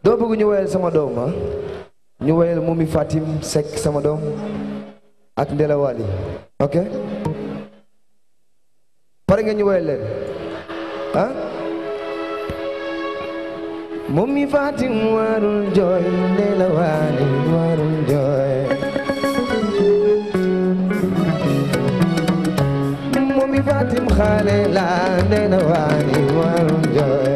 doo bëgg ñu woyal sama doom ah ñu woyal Momy Fatim Seck sama doom ak Ndella Wally ok pare nga ñu woyal leen ah Momy Fatim warul jooy Ndella Wally warul jooy Momy Fatim xale la Ndella Wally warul jooy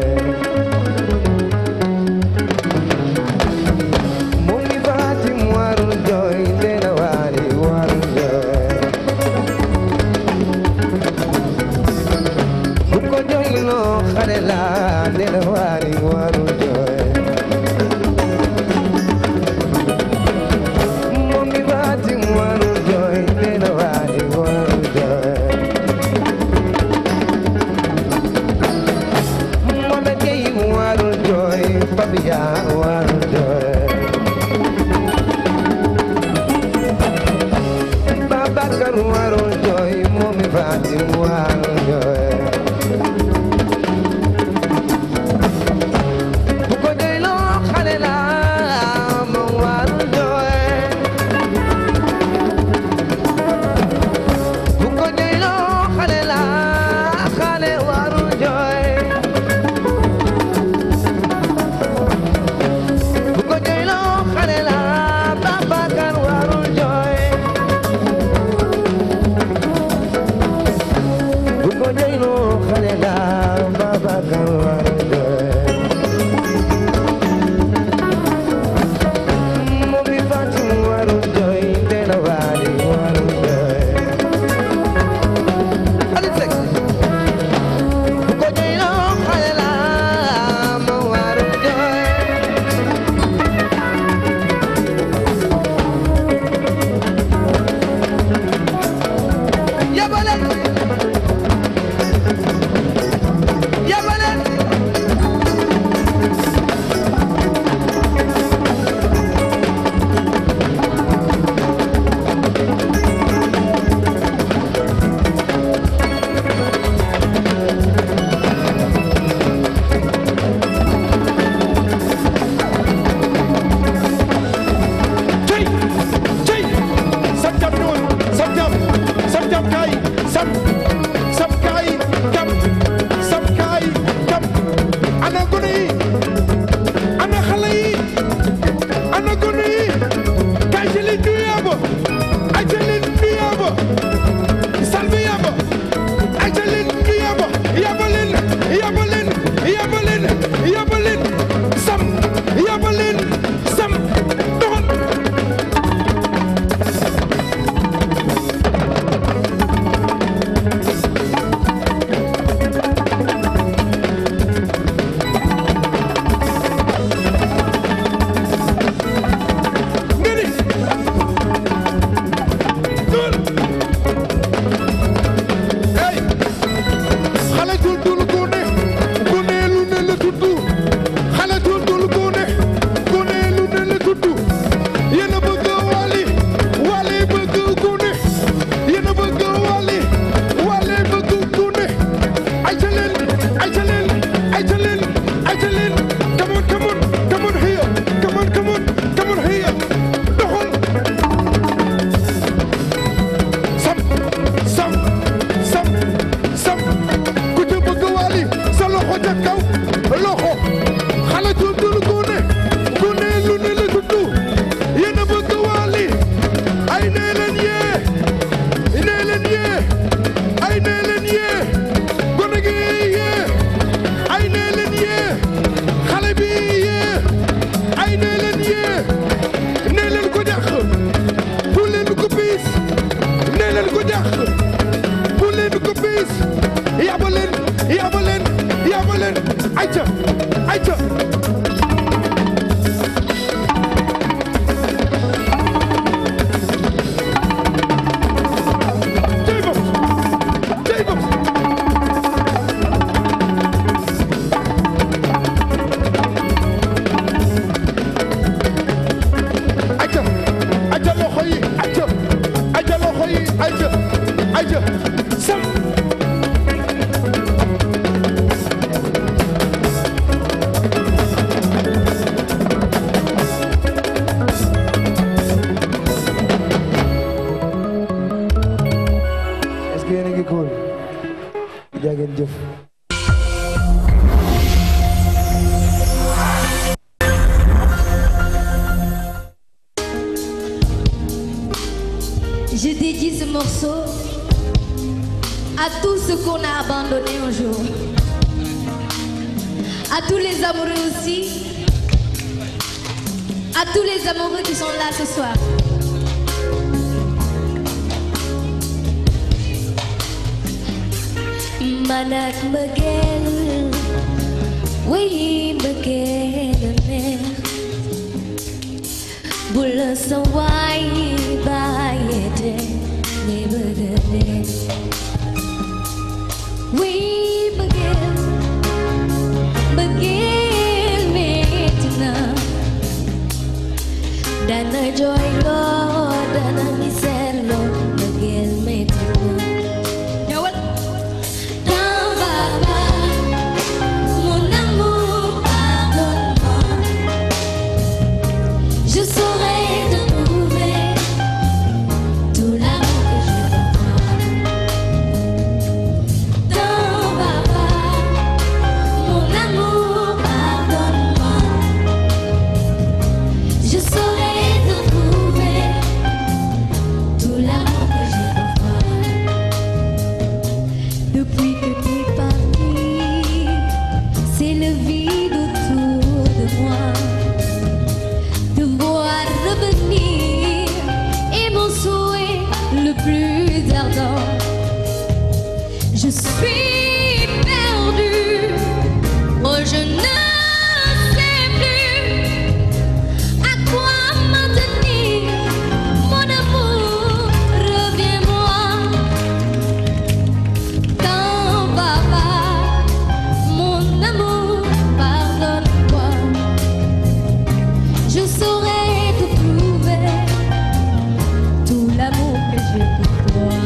Ndella Wally warul jooy Momy Fatim warul jooy Ndella Wally warul jooy Mohamed Gueye warul jooy Papiya warul jooy Babacar warul jooy Momy Fatim warul jooy dédier ce morceau à tous ceux qu'on a abandonnés un jour. À tous les amoureux aussi. À tous les amoureux qui sont là ce soir. Manak mbëggeel oui mbëggeel neex bu la sa waay bàyyee te ngay bëgg a dee oui mbëggeel mbëggeel metti na dana jooy loo dana misère loo mbëggeel metti na Je suis perdue, oh je ne sais plus à quoi m'en tenir. Mon amour, reviens-moi. Quand papa, mon amour, pardonne-moi. Je saurais te prouver tout l'amour que j'ai pour toi.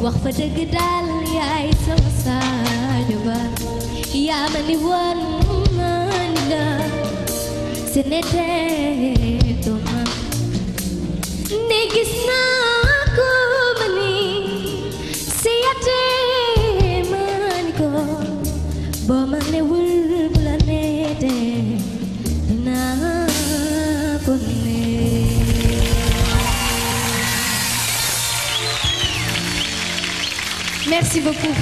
Wax fa dëgg daal yaay sama sañu ba yaa ma ni woon man la ce n'était toi ne gis naa ko ma ni si yate ma ni ko boo ma newul bu la neete dinaa ko ne. Merci beaucoup.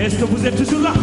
Est-ce que vous êtes toujours là?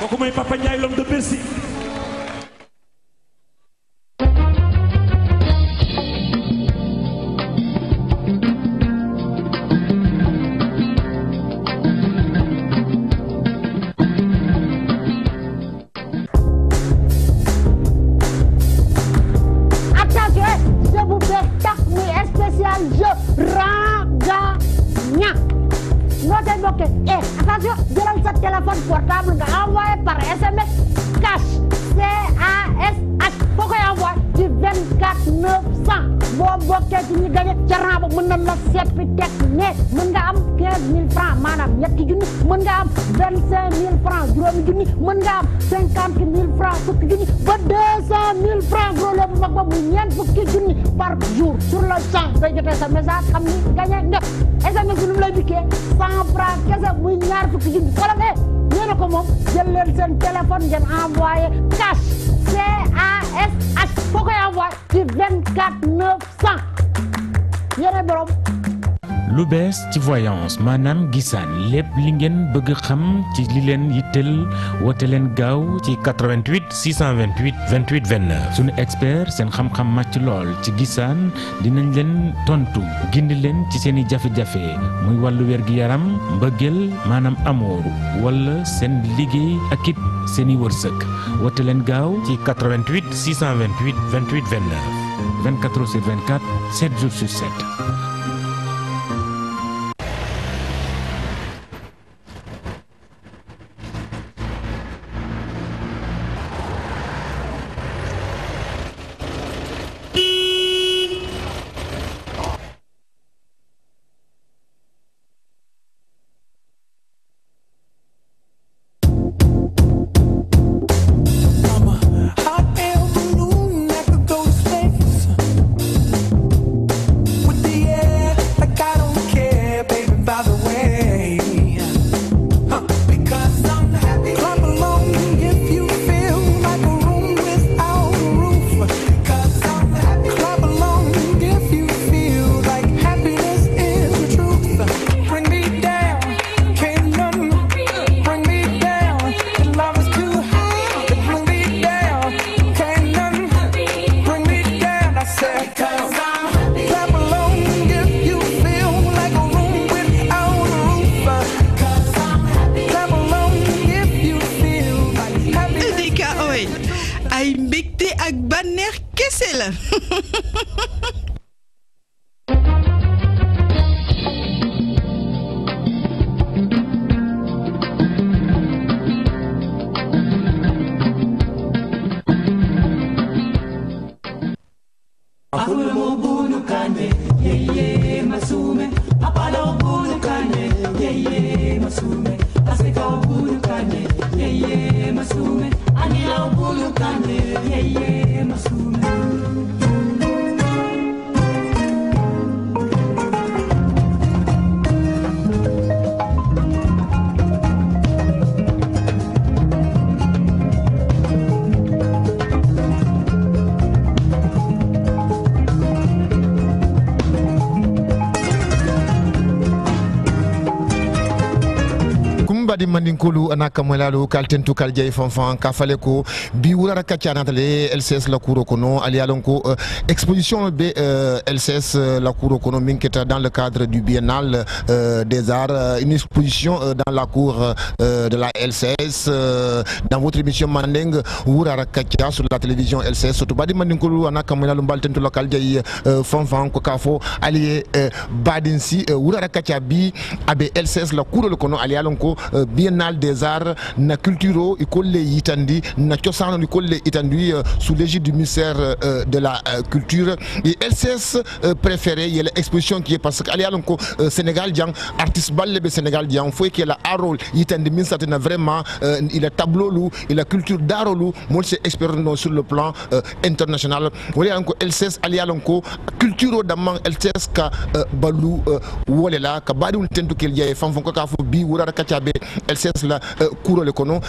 Kooku mooy Papa Ndiaye l'homme de Bercy. sa message xam ni gagné nga SMS bi nu mu lay dikkee 100 francs kese muy ñaar fukki junni wala nee na ko moom jël leen seen téléphone ngeen envoyé cash CASH foo koy envoyé ci 24 900 yéen borom. lu bees ci voyance maanaam gisaan lépp li ngeen bëgg xam ci li leen yitteel woote leen gaaw ci 88 628 28 29 sunu expert seen xam-xam màcc lool ci gisaan dinañ leen tontu gindi leen ci seen i jafe-jafe muy wàllu wér-gi-yaram mbëggeel maanaam amour wala seen liggéey ak it seen i wërsëg woote leen gaaw ci 88 628 28 29 24 heures sur 24 7 jours sur 7. bànneex kese la. di mandinkolu anaka mwelalu kaltentu kaljay fanfan ka fale ko bi wurara kacana tale LCS la cour kono ali alonko exposition be LCS la cour kono minketa dans le cadre du biennale des arts une exposition dans la cour de la LCS dans votre émission Mandeng wurara kacha sur la télévision LCS to badi mandinkolu anaka mwelalu baltentu la kaljay fanfan ko kafo ali badinsi wurara kacha bi abe LCS la cour kono ali alonko biennale des arts na culture ikolle yitandi na ciosano ikolle itandi sous l'égide du ministère de la culture et LCS préféré il y a l'exposition qui est parce que alialonko Sénégal diang artiste balbe Sénégal diang faut qu'il a rôle yitandi ministère na vraiment il a tableau lou il a culture d'arolu mo c'est expérience sur le plan international wala anko LCS alialonko culture damman LCS ka balu wolela ka badi wul tentu kel jaye fam ko ka fo bi wurara kacabe LCS la cour le kono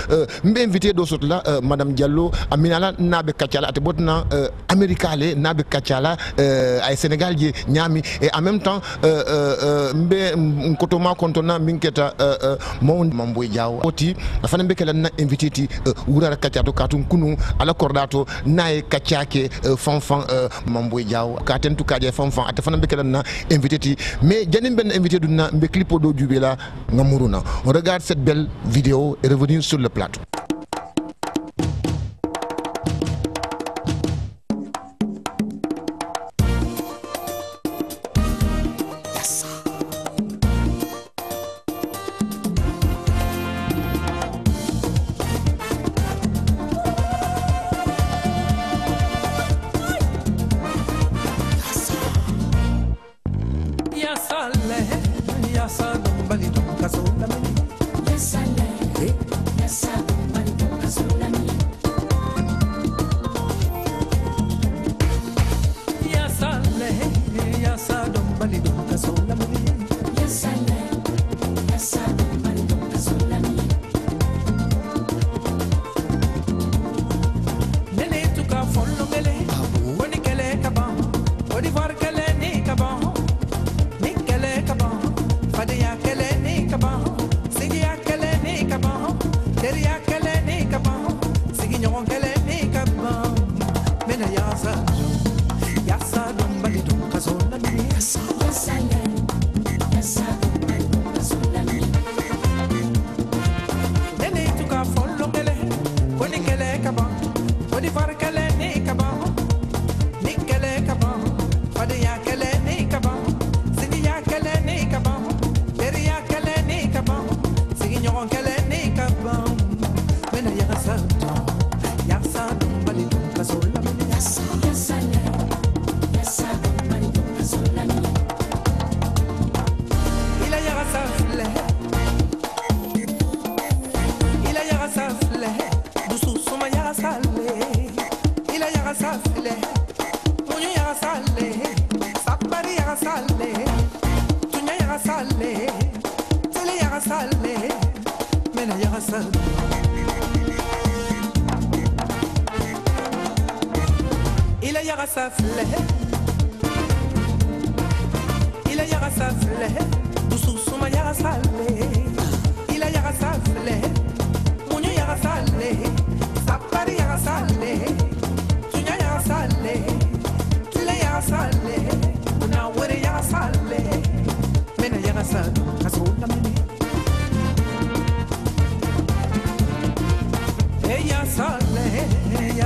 mbe invité do sot la madame Diallo aminala nabe kacala ate botna America le nabe kacala ay Sénégal je nyami et en même temps mbe kotoma kontona minketa mon mamboy diaw oti afana mbe kala na invité ti wurara kacato katun kunu ala kordato nae kacake fanfan mamboy diaw katen tu kaje fanfan ate fana mbe kala na invité ti mais janim ben invité du na mbe clipo do jubela ngamuruna on regarde cette belle vidéo et revenir sur le plateau. Ya sale, ya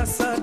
sale.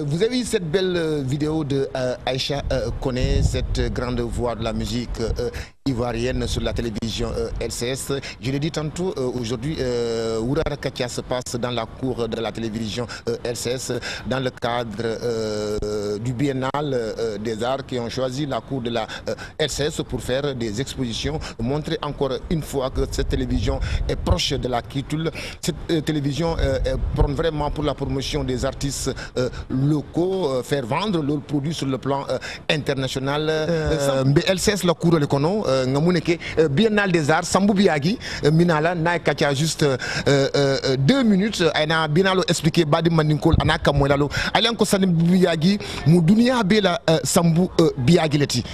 Vous avez vu cette belle vidéo de Aïcha Koné, cette grande voix de la musique ivoirienne sur la télévision LCS. Je l'ai dit tantôt, aujourd'hui, Ourara Katia se passe dans la cour de la télévision LCS dans le cadre du biennale des arts qui ont choisi la cour de la LCS pour faire des expositions, montrer encore une fois que cette télévision est proche de la culture. Cette télévision prend vraiment pour la promotion des artistes locaux, faire vendre leurs produits sur le plan international. LCS la cour de l'économie. Biennale des arts Sambou Biagi minala na katia juste 2 minutes ayna binalo expliquer badi maninkol anaka moylalo alianko sanim Biagi mu dunia bela Sambou Biagi leti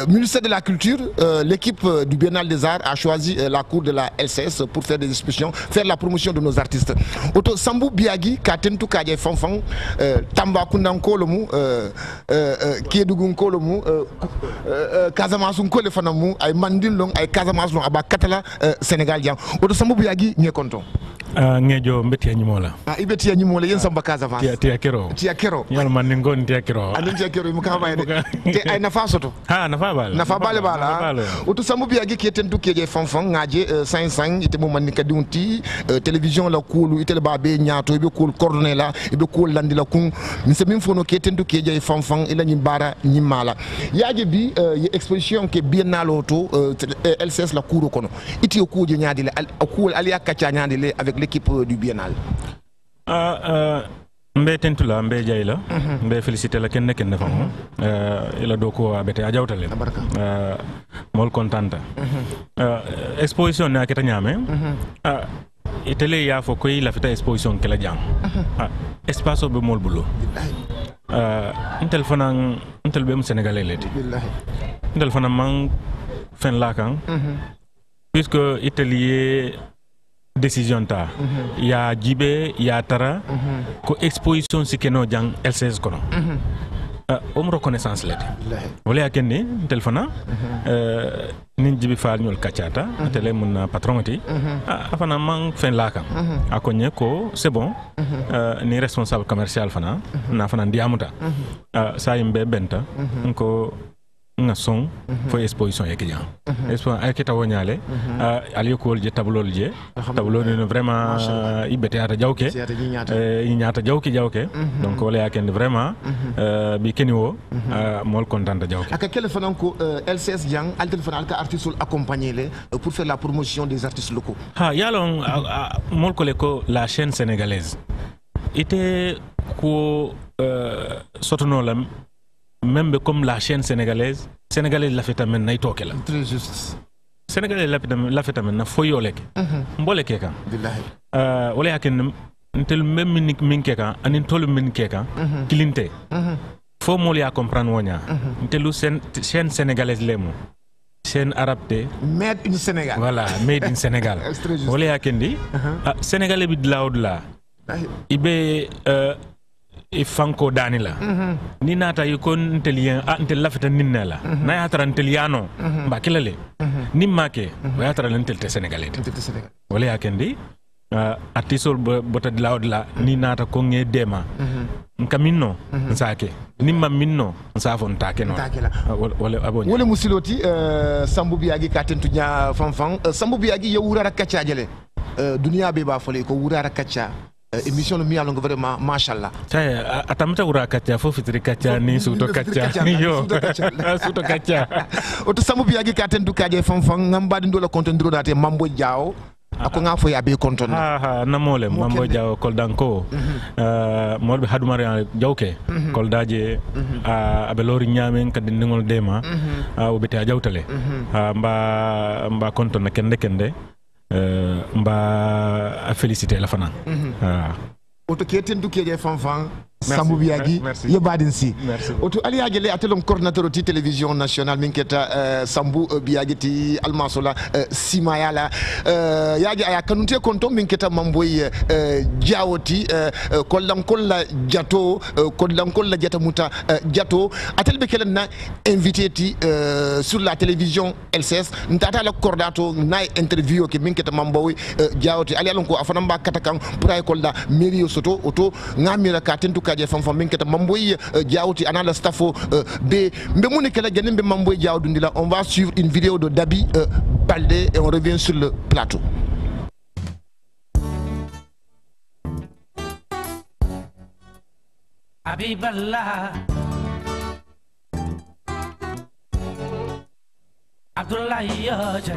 ministère de la Culture, l'équipe du Biennale des Arts a choisi la cour de la LCS pour faire des expositions, faire la promotion de nos artistes. Auto Sambou Biagi, Katentu Kaje Fanfang, Tamba Kundankolomu, Kiedugunkolomu, Kazamasun Kolefanamu, ay Mandilong, ay Kazamaslong, Aba Katala, Sénégalien. Auto Sambou Biagi, n'y est content. Ngejo mbeti anyimola. Ibeti anyimola yen samba Casamance. Tia kero. Tia kero. Yal man ngon tia kero. Anu tia kero mukama te ay nafa soto. Ha nafa bal. Nafa bal bala. Oto Sambou Biagi qui était tout qui est fanfan ngaje 55 ite mo manika diunti télévision la koulu ite ba be nyaato be koul coordonné la be koul landi la kun mi se min fono qui était tout qui est fanfan ila nyi bara nyi mala. Yaje bi exposition ke biennale auto LCS la kouro kono. Iti ko je nyaadi le koul aliya kacha nyaadi le avec l'équipe du biennale. Mbe tentula mbe jayla mbe féliciter la kenn kenn fa ila doko abete a jawtale mol contenta exposition na keta nyame itele ya fo koy la fita exposition kala jang espace be mol bulo intel fanan intel be sénégalais leti intel fanan man fen la kan puisque italier décision ta ya jibe ya tara ko exposition sikeno jang LCS kono om reconnaissance lete wala yakene telefona nin jibi faal ñol kacata tele mun patronati afana man fen laka akonye ko c'est bon ni responsable commercial fana na fana ndiamuta sa yimbe benta ko nga song fo exposition e kijan exposition ay kita wonyale ali ko je tableau je tableau ne vraiment ibete ata jawke ñaata jawke donc wala yakende vraiment bi keniwo mol content jawke aka quel fanan ko LCS jang al téléphone al ka artistes accompagner les pour faire la promotion des artistes locaux ha yalon mol ko le ko la chaîne sénégalaise était ko sotono lam même comme la chaîne sénégalaise la fait tamit nay toke la très juste sénégalaise la fait tamit na foyoleke mboleke kan billahi wala yakin ntel même min ke kan anin tolu min ke kan kilinte fo mol ya comprendre wonya ntelu chaîne sénégalaise lemu chaîne arabe made in Sénégal voilà made in Sénégal wala yakin di sénégalais bi la ibe e fanko dani la ni nata yi kon ntelien ntel lafita ninne la na ya tara nteliano ba kilale ni make ya tara ntelte sénégalais wala ya kendi artisol bota dilawd la ni nata ko nge dema nkaminno nsake ni maminno nsafon take no wala abonye wala musiloti sambu biagi katentu nya fanfan sambu biagi yo wurara kaccajele dunia be ba fole ko wurara kacca émission mi alongo vraiment machallah tay atamata wura kacca fo fitri kacca ni suto kacca ni yo suto kacca oto sambu biagi katentu kaje fanfan ngambadi ndola kontondiro date mambo jaaw ako nga fo yabe konton na mole mambo jaaw koldanko molbe hadumare jawke koldaje abe lori nyamen kadi ngol dema o bete jawtale mba konton na kende mba féliciter la fana oto keten du keje fanfan sambu biagi yebadin si oto ali agele atelom coordinateur ti télévision nationale minketa sambu biagi ti almasola simayala yaji aya kanunte konto minketa mamboy jawoti kolla jato kolla jata muta jato atel be kelen na invité ti sur la télévision LCS ntata la cordato na interview ke minketa mamboy jawoti ali alon ko afana mba katakan pour ay kolla mairie soto oto ngamira ka tentu kaje fam min keta mamboy jawti anala staffo be muni kala ganin be mamboy jawdu ndila on va suivre une vidéo de Dabi Baldé et on revient sur le plateau. Habiballah Abdullahi Yoje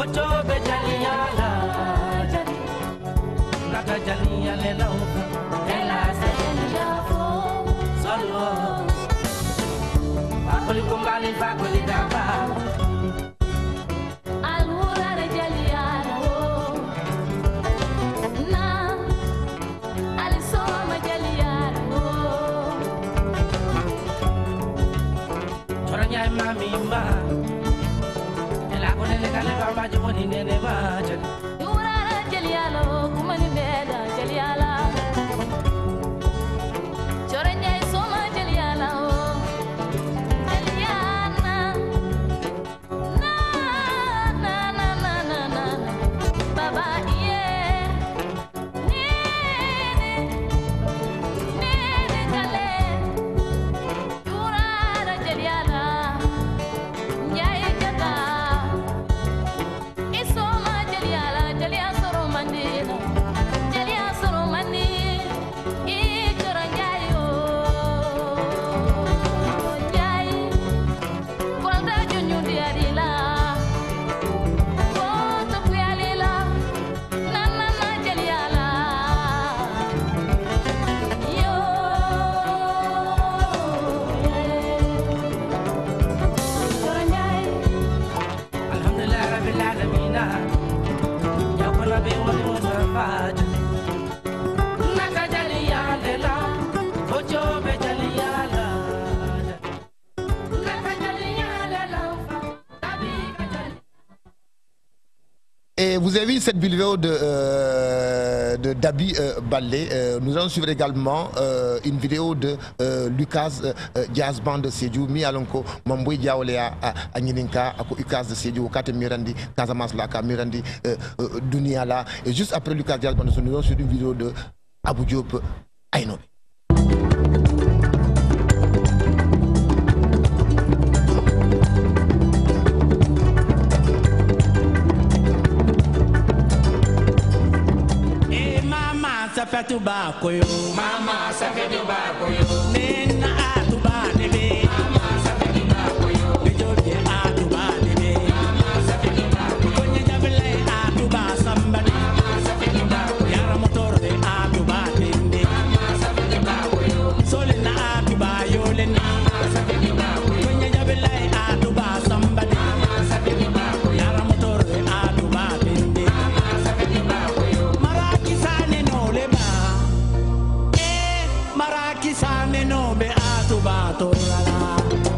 ocho be jaliala jali naka jaliale law ela se jafo solo akoli kumbali fakoli daba alura jaliala na alisoma jaliala toranya mami ma ela konele kale baba joni nene ma jali urara jaliala kumani beda jaliala chorenya soma jaliala jaliana na na na na na na baba ye nene kale urara jaliala nyaye jata isoma jaliala jalia soro mandina jalia soro mandi I chora nyayo nyai kolda junyu diarila foto kuyalila nana na jaliala yo chora nyai alhamdulillah rabbil alamin ya kola be woni mutafaj naka jaliale la ocho be jaliala naka jaliale la tabi ka jali Et vous avez vu cette vidéo de Dabi Baldé. Nous allons suivre également une vidéo de Lucas Jazz Band de Sédhiou mi alonko Mamboy Diawle a Nyininka ako Lucas de Sédhiou kate Mirandi Casamance la ka Mirandi Dunia la. Et juste après Lucas Jazz Band nous allons suivre une vidéo de Abou Diop Aïnobi. Sapatu ba koyo mama sapatu ba koyo nena atu ba nebe mama sapatu ba koyo bejoje atu ba nebe mama sapatu ba koyo konya jabele atu ba sambani mama sapatu ba koyo yara motor de atu ba nende mama sapatu ba koyo sole na atu ba yole ni mama sapatu ba koyo konya jabele atu ba sambani mama sapatu ba koyo yara motor de atu ba nende mama sapatu ba koyo maraki sane no le Maraki sane no be atu ba torala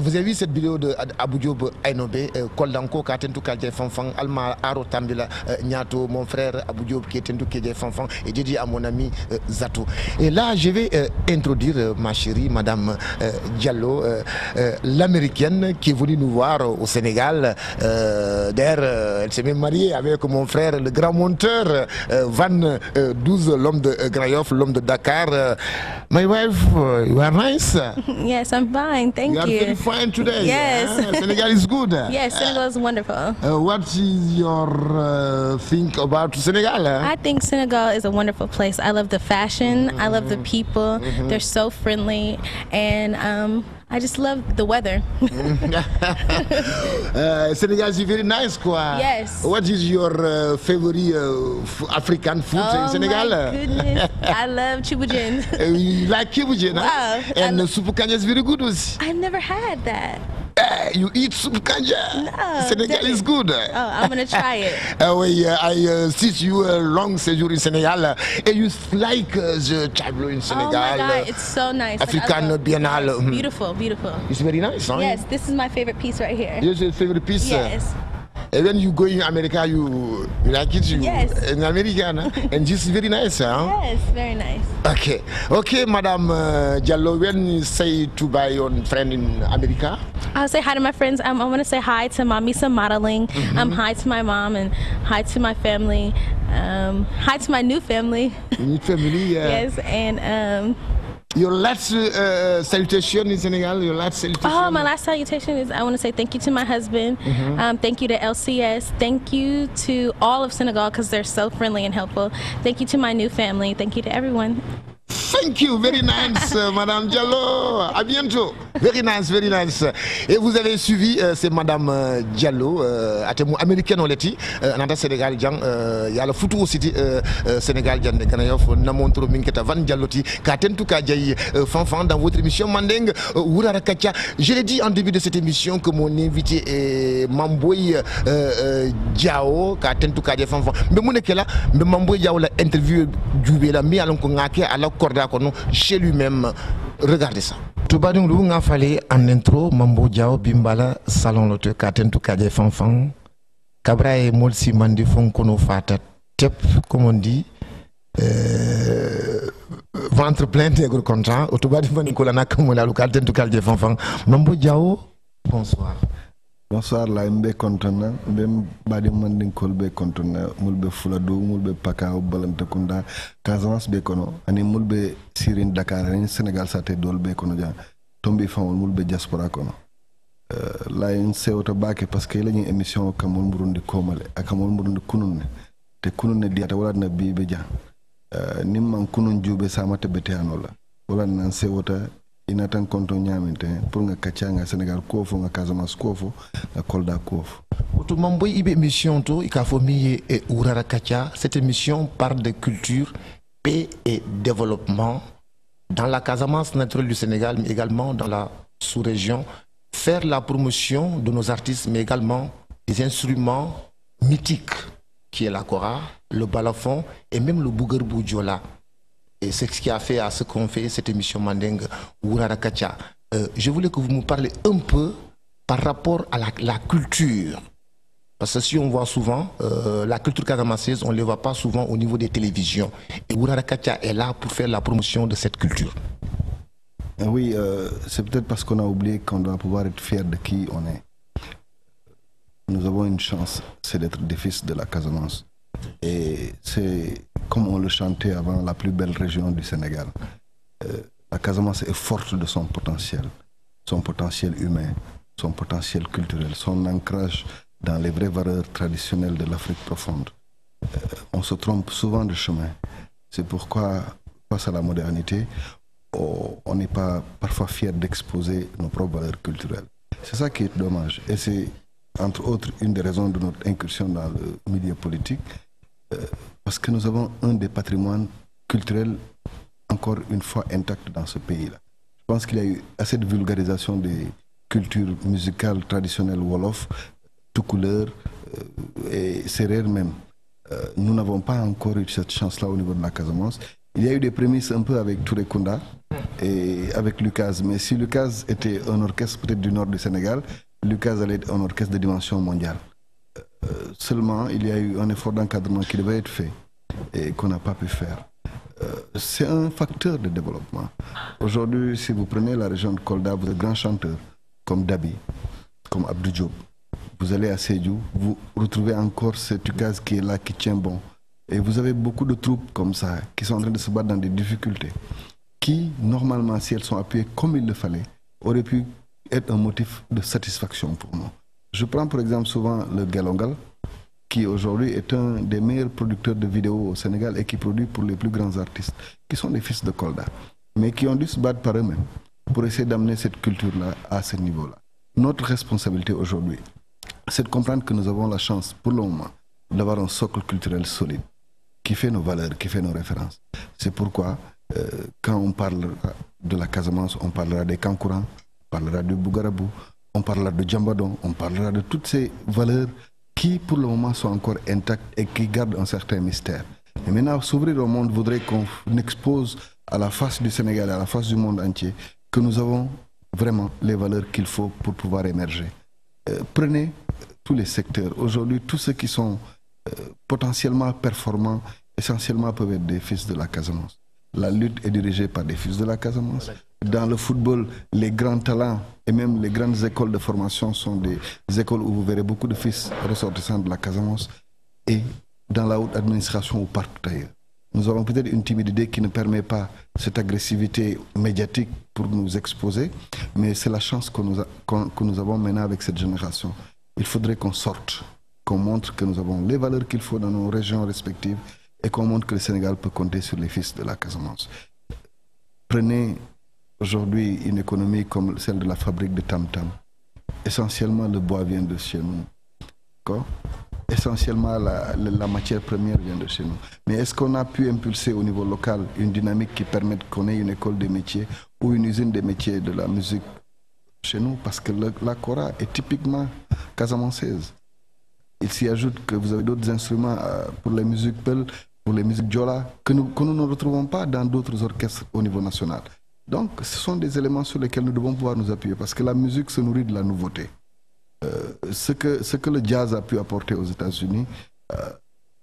vous avez vu cette vidéo de Abou Diop Ainobe, Koldanko, Katentou Kadje Fanfan, Alma Aro Tambila, Nyato, mon frère Abou Diop qui est Tentou Kadje Fanfan, et dédié à mon ami Zato. Et là, je vais introduire ma chérie, Madame Diallo, l'américaine qui est venue nous voir au Sénégal. D'ailleurs, elle s'est même mariée avec mon frère, le grand monteur, Van 12, l'homme de Grand Yoff, l'homme de Dakar. My wife, you are nice. Yes, I'm fine. Thank you. You are very fine today. Yes. Senegal is good. Yes, Senegal is wonderful. What is your think about Senegal? I think Senegal is a wonderful place. I love the fashion. I love the people. They're so friendly. And I just love the weather. Senegal is very nice, quoi. Yes. What is your favorite African food in Senegal? Oh my goodness, I love chiboujen. You like kiboujen, Wow. huh? And soup kanja is very good also. I've never had that. You eat soup kanja? No, Senegal is good. Oh, I'm gonna try it. I see you a long séjour in Senegal. And you like the tableau in Senegal? Oh my God, it's so nice. African Biennale. Yes, beautiful, beautiful. It's very nice, huh? Yes, this is my favorite piece right here. This is your favorite piece? Yes. And when you go in America, you like it? Yes. In America, huh? And this is very nice, huh? Yes, very nice. Okay. Okay, Madame Diallo, when you say to buy your friend in America? I'll say hi to my friends. I want to say hi to Mamisa Modeling. Hi to my mom and hi to my family. Hi to my new family. New family, yeah. Yes, and your last salutation in Senegal, your last salutation? oh, my last salutation is I want to say thank you to my husband. Thank you to LCS. Thank you to all of Senegal because they're so friendly and helpful. Thank you to my new family. Thank you to everyone. Thank you, very nice, Madame Diallo. À bientôt. Very nice, very nice. Et vous avez suivi, c'est Madame Diallo, américaine on l'a dit, dans Sénégal, il y a le Futur City Sénégal, Jan de Kanayof, Namontro Minketa Van Dialloti, Katen Touka Djaï Fanfan dans votre émission Mandeng Ourara Katia. Je l'ai dit en début de cette émission que mon invité est Mamboy Diao, Katen Touka Djaï Fanfan. Mais mon là, mais Mamboy Diao l'a interview du la mi alon ko ngake ala korda ko chez lui-même. Regardez ça. Toubadou lu nga fallait en intro Mambo Diao Bimbala salon lote Katen Touka Djaï Fanfan. Kabra et Molsi Mandi Fonkono Fata Tep comme on dit. Ventre plein d'être content. Autobadi Nicolas Nakamola Katen Touka Djaï Fanfan. Mambo Diao, bonsoir. Bonsoir, la mbe kontona mbem badi mandinkol be kontona mulbe fuladu mulbe pakao balantakunda Casamance be kono ani mulbe sirin Dakar ni Sénégal sa te dol be kono ja tombi famol mulbe diaspora kono la en sewta bake parce que lañu émission kamol murundi komale akamol murundi kununne te kununne diata wala na bibe ja nimman kunun jube samata betiano la wala nan sewta inatan konto nyaminte pour nga kachanga Sénégal kofo nga Casamance kofo nga Kolda kofo. Mamboy ibe émission to ikafomi et Ourara Katia. Cette émission parle de culture, paix et développement dans la Casamance naturelle du Sénégal, mais également dans la sous-région. Faire la promotion de nos artistes, mais également des instruments mythiques qui est la kora, le balafon et même le bouger boudjola. Et c'est ce qui a fait à ce qu'on fait cette émission Mandeng Ourara Katia. Je voulais que vous me parlez un peu par rapport à la culture. Parce que si on voit souvent, la culture casamançaise, on ne les voit pas souvent au niveau des télévisions. Et Ourara Katia est là pour faire la promotion de cette culture. Oui, c'est peut-être parce qu'on a oublié qu'on doit pouvoir être fier de qui on est. Nous avons une chance, c'est d'être des fils de la Casamance. Et c'est, comme on le chantait avant, la plus belle région du Sénégal. La Casamance est forte de son potentiel humain, son potentiel culturel, son ancrage dans les vraies valeurs traditionnelles de l'Afrique profonde. On se trompe souvent de chemin. C'est pourquoi, face à la modernité, on n'est pas parfois fier d'exposer nos propres valeurs culturelles. C'est ça qui est dommage. Et c'est, entre autres, une des raisons de notre incursion dans le milieu politique. Parce que nous avons un des patrimoines culturels encore une fois intact dans ce pays-là. Je pense qu'il y a eu assez de vulgarisation des cultures musicales traditionnelles Wolof, tout couleur et Sérère même. Nous n'avons pas encore eu cette chance-là au niveau de la Casamance. Il y a eu des prémices un peu avec Touré Kunda et avec Lucas. Mais si Lucas était un orchestre peut-être du nord du Sénégal, Lucas allait être un orchestre de dimension mondiale. Seulement, il y a eu un effort d'encadrement qui devait être fait et qu'on n'a pas pu faire. C'est un facteur de développement. Aujourd'hui, si vous prenez la région de Kolda, vous avez de grands chanteurs comme Dabi, comme Abdou Diop. Vous allez à Sédhiou, vous retrouvez encore ce Lucas qui est là, qui tient bon. Et vous avez beaucoup de troupes comme ça, qui sont en train de se battre dans des difficultés, qui, normalement, si elles sont appuyées comme il le fallait, auraient pu être un motif de satisfaction pour nous. Je prends pour exemple souvent le Galongal, qui aujourd'hui est un des meilleurs producteurs de vidéos au Sénégal et qui produit pour les plus grands artistes, qui sont des fils de Kolda, mais qui ont dû se battre par eux-mêmes pour essayer d'amener cette culture-là à ce niveau-là. Notre responsabilité aujourd'hui, c'est de comprendre que nous avons la chance, pour le moment, d'avoir un socle culturel solide, qui fait nos valeurs, qui fait nos références. C'est pourquoi, quand on parle de la Casamance, on parlera des Kankourans, on parlera du Bougarabou, on parlera de Djambadon, on parlera de toutes ces valeurs qui, pour le moment, sont encore intactes et qui gardent un certain mystère. Et maintenant, s'ouvrir au monde voudrait qu'on expose à la face du Sénégal, à la face du monde entier, que nous avons vraiment les valeurs qu'il faut pour pouvoir émerger. Prenez tous les secteurs. Aujourd'hui, tous ceux qui sont potentiellement performants, essentiellement peuvent être des fils de la Casamance. La lutte est dirigée par des fils de la Casamance. Dans le football, les grands talents et même les grandes écoles de formation sont des écoles où vous verrez beaucoup de fils ressortissants de la Casamance. Et dans la haute administration ou partout ailleurs. Nous avons peut-être une timidité qui ne permet pas cette agressivité médiatique pour nous exposer, mais c'est la chance que nous avons maintenant avec cette génération. Il faudrait qu'on sorte, qu'on montre que nous avons les valeurs qu'il faut dans nos régions respectives et qu'on montre que le Sénégal peut compter sur les fils de la Casamance. Prenez aujourd'hui une économie comme celle de la fabrique de Tam Tam. Essentiellement, le bois vient de chez nous. Essentiellement, la matière première vient de chez nous. Mais est-ce qu'on a pu impulser au niveau local une dynamique qui permette qu'on ait une école des métiers ou une usine des métiers de la musique chez nous? Parce que la kora est typiquement casamançaise. Il s'y ajoute que vous avez d'autres instruments pour les musiques Peul, pour les musiques Djola, que nous ne retrouvons pas dans d'autres orchestres au niveau national. Donc, ce sont des éléments sur lesquels nous devons pouvoir nous appuyer parce que la musique se nourrit de la nouveauté. Ce que le jazz a pu apporter aux États-Unis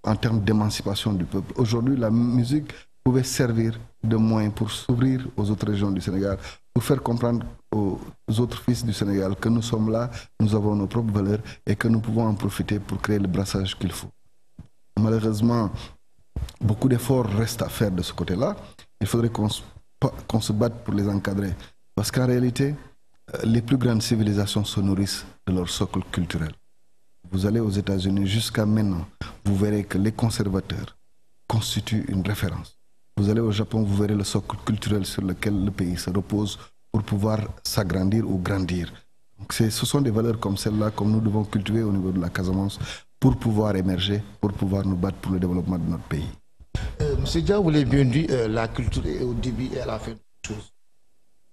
en termes d'émancipation du peuple. Aujourd'hui, la musique pouvait servir de moyen pour s'ouvrir aux autres régions du Sénégal, pour faire comprendre aux autres fils du Sénégal que nous sommes là, nous avons nos propres valeurs et que nous pouvons en profiter pour créer le brassage qu'il faut. Malheureusement, beaucoup d'efforts restent à faire de ce côté-là. Il faudrait qu'on se batte pour les encadrer. Parce qu'en réalité, les plus grandes civilisations se nourrissent de leur socle culturel. Vous allez aux États-Unis, jusqu'à maintenant, vous verrez que les conservateurs constituent une référence. Vous allez au Japon, vous verrez le socle culturel sur lequel le pays se repose pour pouvoir s'agrandir ou grandir. Donc ce sont des valeurs comme celle-là que nous devons cultiver au niveau de la Casamance pour pouvoir émerger, pour pouvoir nous battre pour le développement de notre pays. Monsieur Dia, vous l'avez bien dit, la culture est au début et à la fin de toute chose.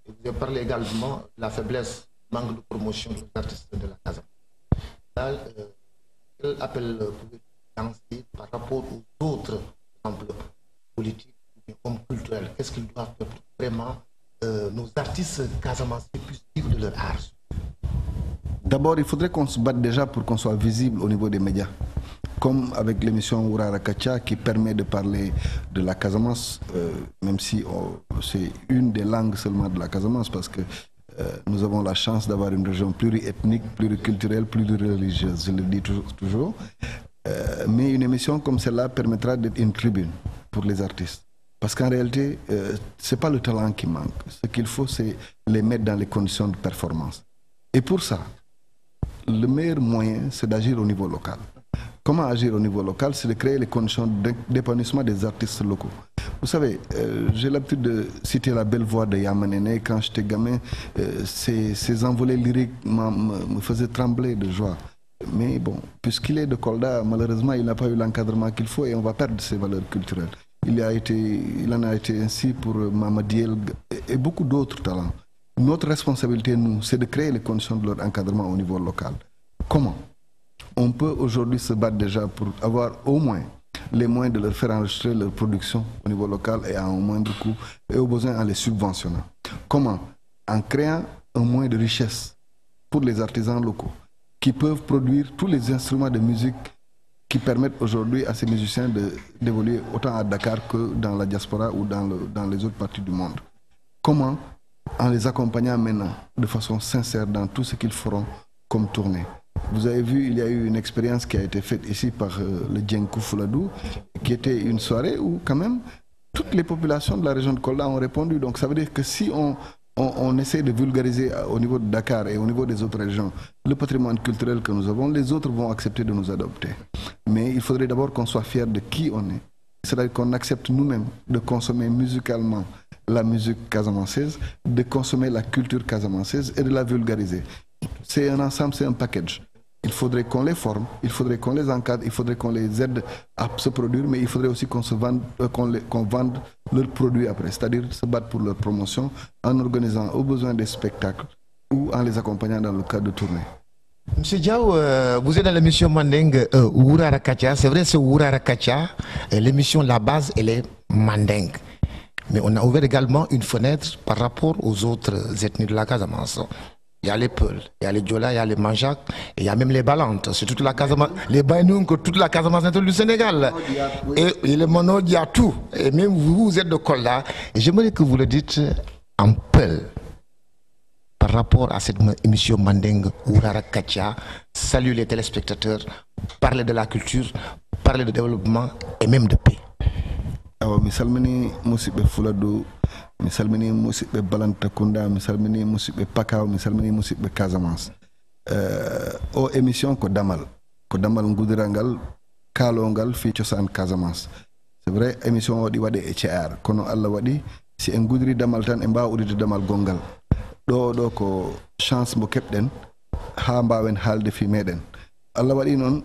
Vous avez parlé également de la faiblesse, manque de promotion des artistes de la Casamance. Là, quel appel pouvez-vous lancer par rapport aux autres exemples politiques ou comme culturels? Qu'est-ce qu'ils doivent faire pour vraiment nos artistes casamancés puissent vivre de leur art? D'abord, il faudrait qu'on se batte déjà pour qu'on soit visible au niveau des médias. Comme avec l'émission Ourara Kacha qui permet de parler de la Casamance, même si c'est une des langues seulement de la Casamance, parce que nous avons la chance d'avoir une région pluriethnique, pluriculturelle, plurireligieuse, je le dis toujours. Mais une émission comme celle-là permettra d'être une tribune pour les artistes. Parce qu'en réalité, ce n'est pas le talent qui manque. Ce qu'il faut, c'est les mettre dans les conditions de performance. Et pour ça, le meilleur moyen, c'est d'agir au niveau local. Comment agir au niveau local? C'est de créer les conditions d'épanouissement des artistes locaux. Vous savez, j'ai l'habitude de citer la belle voix de Yamanene. Quand j'étais gamin, ses envolées lyriques me faisaient trembler de joie. Mais bon, puisqu'il est de Kolda, malheureusement, il n'a pas eu l'encadrement qu'il faut et on va perdre ses valeurs culturelles. Il en a été ainsi pour Mamadiel et beaucoup d'autres talents. Notre responsabilité, nous, c'est de créer les conditions de leur encadrement au niveau local. Comment? On peut aujourd'hui se battre déjà pour avoir au moins les moyens de leur faire enregistrer leur production au niveau local et à un moindre coût, et au besoin en les subventionnant. Comment? En créant un moyen de richesse pour les artisans locaux qui peuvent produire tous les instruments de musique qui permettent aujourd'hui à ces musiciens d'évoluer autant à Dakar que dans la diaspora ou dans les autres parties du monde. Comment? En les accompagnant maintenant de façon sincère dans tout ce qu'ils feront comme tournée. Vous avez vu, il y a eu une expérience qui a été faite ici par le Djenkou Fouladou, qui était une soirée où quand même toutes les populations de la région de Kolda ont répondu. Donc ça veut dire que si on essaie de vulgariser au niveau de Dakar et au niveau des autres régions le patrimoine culturel que nous avons, les autres vont accepter de nous adopter. Mais il faudrait d'abord qu'on soit fiers de qui on est. C'est-à-dire qu'on accepte nous-mêmes de consommer musicalement la musique casamançaise, de consommer la culture casamançaise et de la vulgariser. C'est un ensemble, c'est un package. Il faudrait qu'on les forme, il faudrait qu'on les encadre, il faudrait qu'on les aide à se produire, mais il faudrait aussi qu'on vende leurs produits après, c'est-à-dire se battre pour leur promotion en organisant au besoin des spectacles ou en les accompagnant dans le cadre de tournées. Monsieur Diaw, vous êtes dans l'émission Mandeng Wourara Katia. C'est vrai, c'est Wourara Katia. L'émission, la base, elle est Mandeng. Mais on a ouvert également une fenêtre par rapport aux autres ethnies de la Casamance. Il y a les Peuls, il y a les Diola, il y a les Manjac, et il y a même les Balantes. C'est toute la Casamance, les Bainounk, toute la Casamance du Sénégal. Et les Monod, il y a tout. Et même vous êtes de Kolda. Et j'aimerais que vous le dites en Peul. Par rapport à cette émission Mandeng Wourara Katia, salut les téléspectateurs, parler de la culture, parler de développement et même de paix. awa mi salmini musidɓe Fuladu, mi salmini musidɓe Balantakunda, mi salmini musidɓe Pakaw, mi salmini musidɓe Casamance. O émission ko damal gudirangal kalongal fi cosaan Casamance. C'est vrai émission o ɗi waɗe e ce'ar kono Allah waɗi si en gudiri damal tan e mbawa udide damal gongal. ɗo ko chance mo keɓɗen ha mbawen haalde fi meɗen. Allah waɗi noon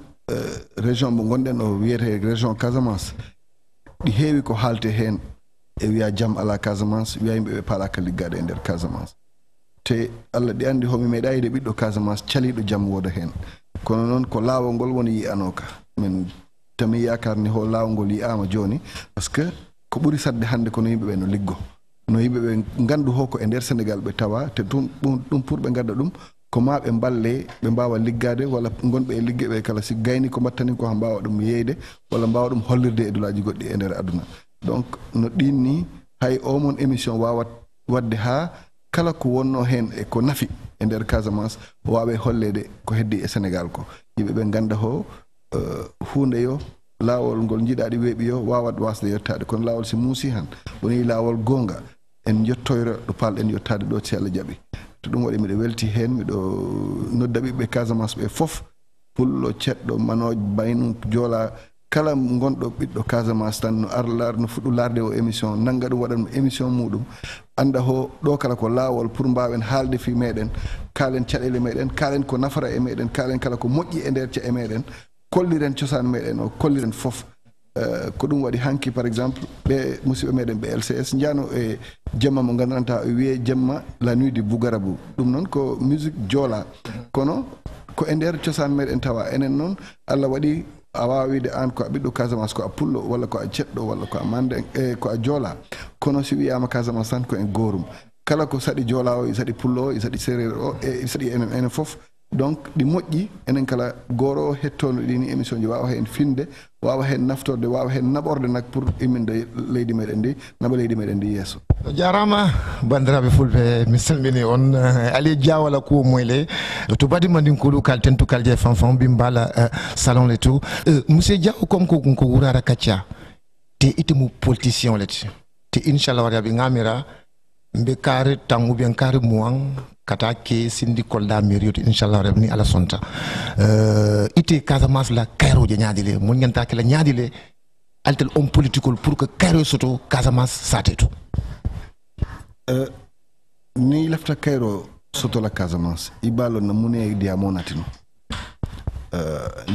région mo gonɗen o wiyete région Casamance ɗi heewi ko haalte heen e wiya jam ala Casamance, wiya yimɓe ɓe paalaka liggade e nder Casamance. Te Allah ɗi andi homi meeɗayide ɓiɗɗo Casamance caliɗo jam woda heen. Kono noon ko laawol ngol woni yiyanoka. Min tami yakar ni ho laawol ngol yiyama joni parce que ko ɓuri sadde hande kono yimɓe ɓe no liggo. No yimɓe ɓe ngandu hoko e nder Sénégal ɓe tawa te ɗum pour ɓe gadda ɗum ko ma ɓe balle ɓe mbawa liggade walla gonɓe e ligge ɓe kala si gayni ko mbattani ko ha mbawa ɗum yeyde walla mbawa ɗum hollirde e dulaji goɗɗi e nder aduna. Donc no ɗin ni hay o mon émission wawat wadde ha kala ko wonno hen e ko nafi e nder Casamance wawe hollede ko heddi e Sénégal ko yimɓe ɓe ganda ho hunde yo lawol ngol jiiɗaɗi weeɓi yo wawat wasde yettade kono lawol si muusi han woni lawol gonga en yettoyra ɗo palɗen yettade ɗo si Allah jaaɓi. To ɗum waɗi miɗo welti hen miɗo nodda ɓiɓɓe Casamance ɓe foof pullo ceɗɗo manojo baynu joola kala gonɗo ɓiɗɗo Casamance tan no no fuɗɗu larde o émission nanga ɗum waɗanmo émission muɗum anda ho ɗo kala ko lawol pour mbawen haalde fi meɗen kalen caɗele meɗen kalen ko nafara e meɗen kalen kala ko moƴƴi e nder e meɗen kolliren cosaan meɗen o kolliren foof. Ko ɗum waɗi hanki par exemple ɓe musidɓe meɗen ɓe LCS jano e jemma mo gandanta o wiye jemma la nuit du Bougarabou. Ɗum noon ko musique joola kono ko e nder cosaan meɗen tawa enen noon Allah waɗi a wawa wiide an ko a ɓiɗɗo Casamance ko a pullo walla ko a ceɗɗo walla ko a mande ko a joola kono si wiyama Casamance tan ko en gorum kala ko saɗi joola o saɗi pullo o saɗi séréer o e saɗi enen foof. Donc ɗi moƴƴi enen kala goro hettono ɗini émission ji wawa hen finde wawa hen naftorde wawa hen naɓorde nak pour imminde leydi meɗen ndi naɓa leydi meɗen ndi yesso. Jarama bandiraɓe fulɓe mi salmini on Ali Diawala ko moyle to badi mandinkolu kal tentu kalje fanfan bimbala salon le tout monsieur Diaw comme ko Wourara Katia te itemu politicien leti te inchallah waraɓe ngamira mbe kare tan ou bien kare muang kata ke sindi Kolda mairie inchallah rabni ala sonta ite Casamance la Cairo je ñaadile mon ngenta ke la ñaadile altel homme politique pour que Cairo soto Casamance sateto ni lafta Cairo soto la Casamance ibalo na mune dia monatino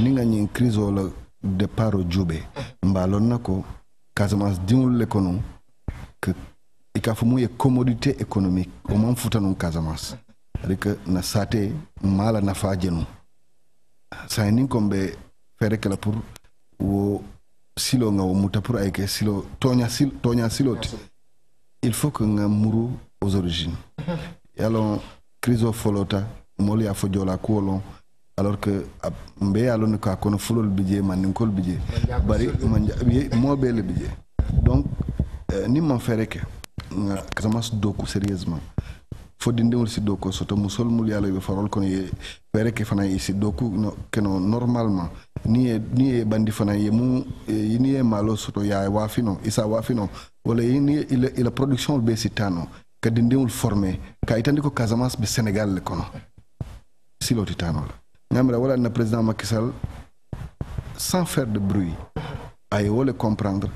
ni nga ñin crise la départ jube mbalon nako Casamance dimul l'économie que il faut une commodité économique au moins foutre non Casamance c'est que na sate mala na fa jenu ça ni comme faire que la pour silo nga muta pour ay ke silo tonya silo il faut que nga muru aux origines yalon criso folota moli a fojola kolon alors que mbe yalon ka kono fulol bije man ninkol bije bari man mo bele bije donc ni man fere ke nga Casamance doku sérieusement faut dindewul si doko soto musol mul yalla be farol kono ye fere ke fana ici doku no keno normalement ni bandi fana ye mu ni e malo soto ya wafino isa wafino wala ni il la production be sitano ka dindewul formé ka itandi ko Casamance be Sénégal le kono silo titano la ngamra wala na président Macky Sall sans faire de bruit ay wala comprendre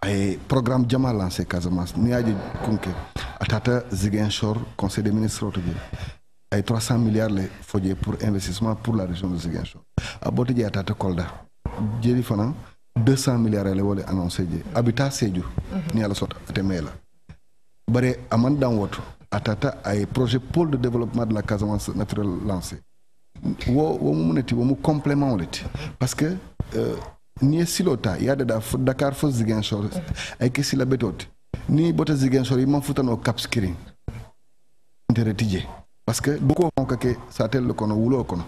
ay programme jama lancé Casamance ni aji kunke atata Ziguinchor conseil des ministres autogé ay 300 milliards les fodje pour investissement pour la région de Ziguinchor abote je atata Kolda jeri fana 200 milliards les wala annoncé je habitat Sédhiou ni ala sota atemela bare aman dan woto atata ay projet pôle de développement de la Casamance naturelle lancé wo muneti wo mu complément oleti parce que ni silota yada da Dakar fo Ziguinchor ay ke sila betote ni bota Ziguinchor yi man futano Cap Skirring interretije parce que beaucoup on que ça tel le kono wulo kono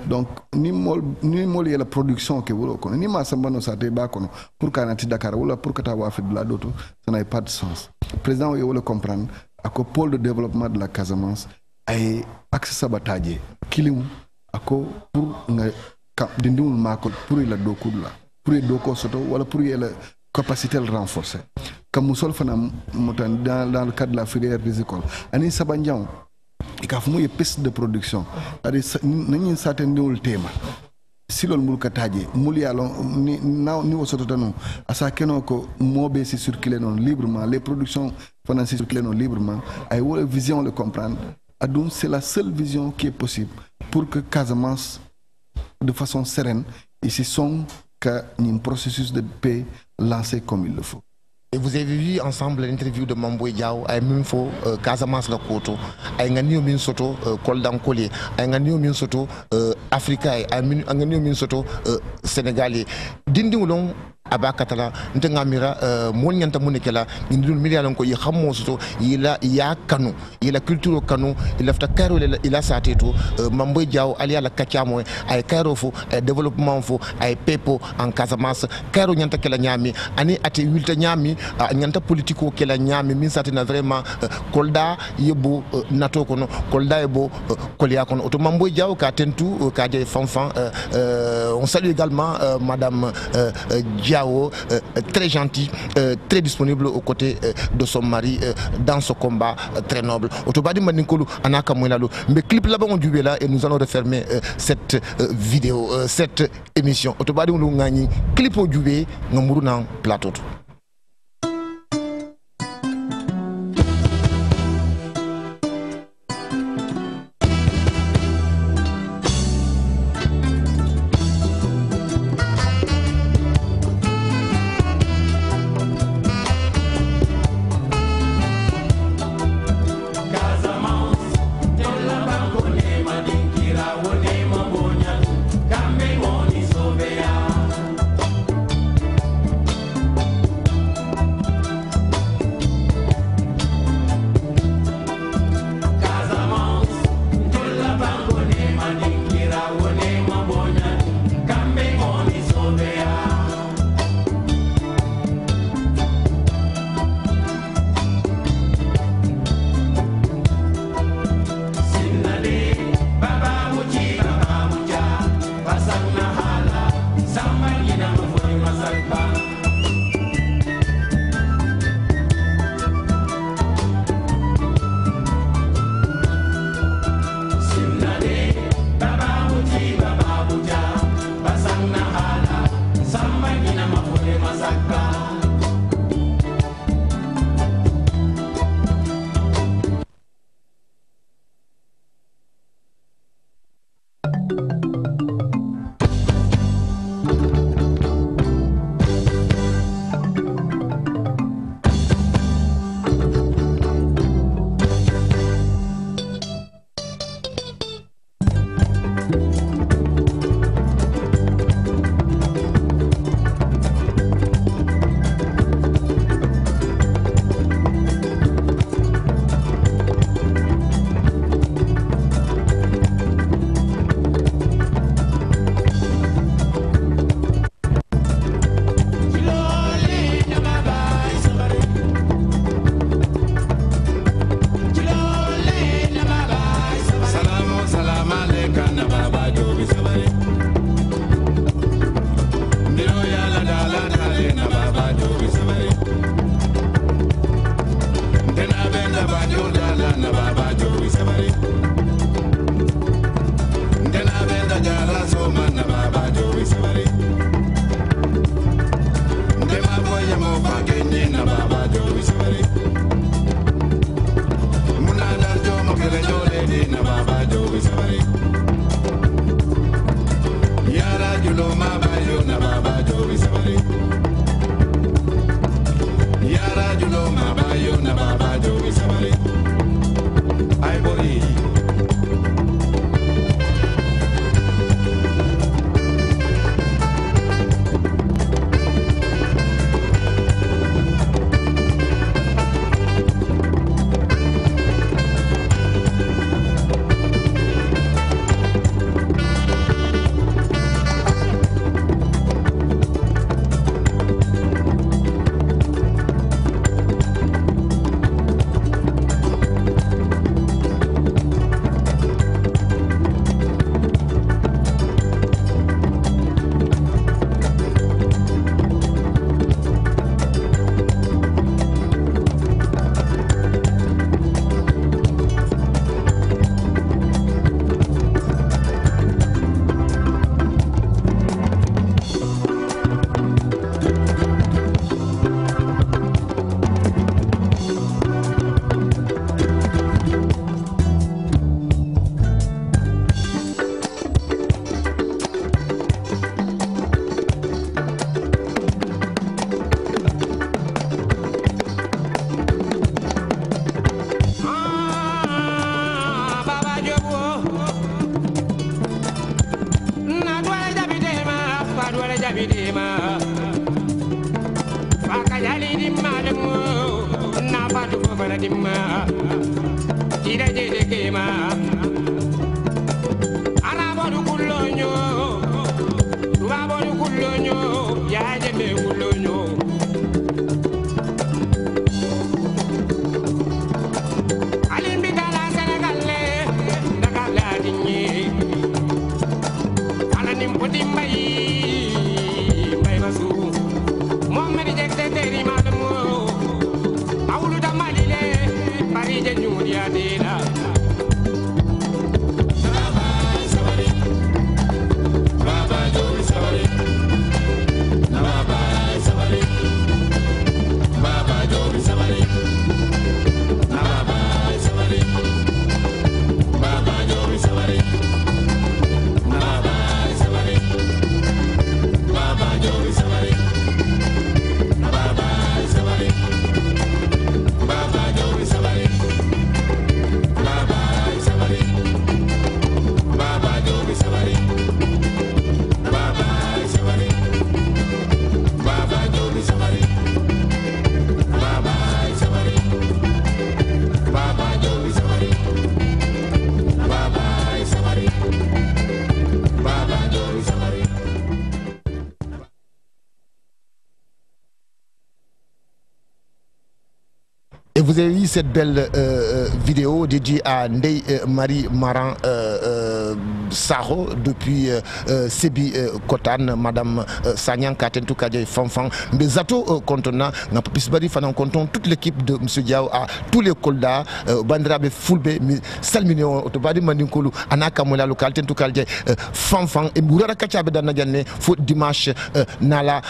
donc ni mol la production que wulo kono ni ma sambano ça te ba kono pour kanati Dakar wala pour kata wa fait de la doto ça n'a pas de sens président yo le comprendre ako pôle de développement de la Casamance ay accès sabotage kilim ako pour nga dindul mako pour la doku la pour doko soto wala pour la capacité renforcée comme musol fana mutan dans le cadre de la filière rizicole ani sabandian ikafu moy piste de production ari nani certains ndul tema silol mul kataje mul yalo ni wosoto tanu asa keno ko mobe si circuler non librement les productions fana si circuler non librement ay wala vision le comprendre adum c'est la seule vision qui est possible pour que Casamance de façon sereine ici sont un processus de paix lancé comme il le faut. Et vous avez vu ensemble l'interview de Mamboy Diaw ay min fo Casamance la koto ay ngani min soto Kolda Nkoli ay ngani min soto Africa ay ngani min soto Sénégalais dindi wulon abakatala ntenga mira mon nyanta munekela indul milialon ko yi xammo soto yila ya kanu yila culture kanu ila fta karo ila sateto Mamboy Diaw ali ala kachamo ay karo fo développement fo ay pepo en Casamance karo nyanta kala nyami ani ati wilta nyami nyanta politiko kela nyami min satina vraiment Kolda yebo nato kono Kolda yebo kolia kono to Mamboy Diaw ka tentu ka je fanfan on salue également madame Diaw très gentil très disponible aux côtés de son mari dans ce combat très noble otobadi maninkolu anaka mwelalo mais clip là-bas on du là et nous allons refermer cette vidéo cette émission otobadi on ngani clip au duvé ngamuru na plateau. julo mabayo na baba jowi sabari. Yara julo mabayo na baba jowi sabari. Ay boy. Et vous avez vu cette belle vidéo dédiée à Ndeye Marie Maran Saro depuis Sébi Kotan, Madame Sanyang Katentou Kadjay Fanfan, Mbezato Kontona, n'a pas pu faire compte toute l'équipe de M. Diao à tous les Kolda, Bandrabe Fulbe, Salmino, Otobadi Maninkolu, Anaka Mola local, Tentou Kadjay Fanfan, et Mourara Kachabe Danagane, Foot Dimanche Nala.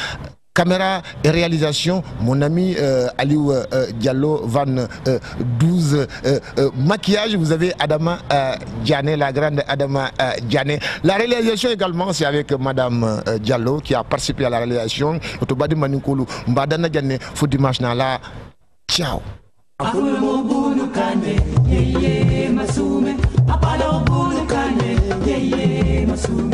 Caméra et réalisation, mon ami Aliou Diallo Van 12. Maquillage, vous avez Adama Diané, la grande Adama Diané. La réalisation également, c'est avec Madame Diallo qui a participé à la réalisation. Otobadi Maninkolu, Mbadana Diané, faut dimanche là. Ciao. Masume, apala ubulu kane, yeye masume.